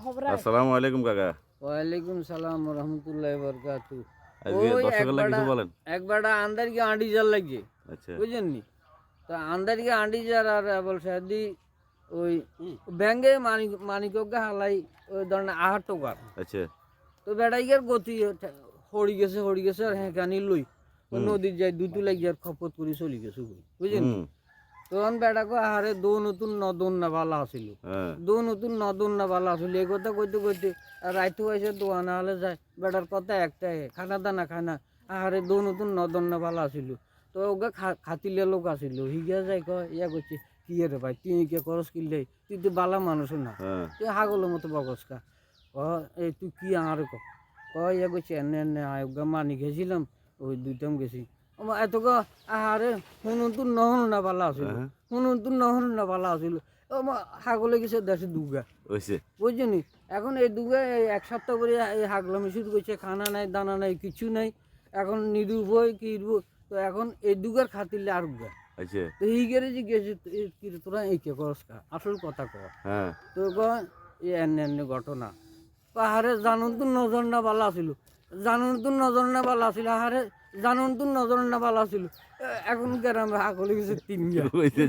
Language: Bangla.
আসসালামু আলাইকুম কাকা। ওয়ালাইকুম সালাম রহমতুল্লাহ বরকাতু। আজকে ওই দর্শকের লাগি কিছু বলেন। একবারটা আন্দার গিয়ে আঁটি জার লাগে আচ্ছা বুঝলেন নি? তো আন্দার গিয়ে আঁটি জার আর বল সাদি ওই ব্যাঙ্গে মানিককে হালাই ওই ধরেন 8 টাকার। আচ্ছা তো বেড়াইয়ার গতি হড়ি গেছে আর হ্যাঁ কানি লই নদীর যাই দুটো লাগিয়ার খপত করে চলি গেছে বুঝলেন নি? হুম তখন বেড়াকে আহারে দো নতুন নদন না ভালো আসিল হ্যাঁ দো নতুন নদন না ভালো আসিল এই কথা কইতে কইতে রাইতে এসে দোয়ানা হলে যায় বেটার কথা একটাই খানা দানা খানা আহারে দো নতুন নদন না ভালো আসিল তো ওকে খাতিলে লোক আসিল হিগিয়া যাই কয় ইয়া করছে কি রে ভাই তুই কে করস কিনলে তুই তো বালা মানুষ না হ্যাঁ তুই হাগলের মতো বকসকা এই তুই কি আর ইয়া করছে এনে এনে আয়োগা মানি গেছিলাম ওই দুইটাম গেছি এত আহারে শুনুন তো নহন না ভালো আসিল শুনুন তো নহন না ভালো আসিল হাগলে গেছে দেশে দুগা হইছে বুঝছো নি এখন এই দুগা এই 1 সপ্তাহ করে এই হাগলামি শুরু করছে খানা নাই দানা নাই কিছু নাই এখন নিরুভয় কি তো এখন এই দুগার খাতিলে আর উগা আচ্ছা তো এই গেলে যে গেছে কি রে তোরা এই কে করস কা আসল কথা কর হ্যাঁ তো এই এনে এনে ঘটনা পাহাড়ে জানুন তো নজর না ভালো আসিল জানুন তো নজর না ভালো আসিল আহারে জানুন তো নজর না ভালো আসিল এখন গ্রামে হাগলে গেছে 3 হইছে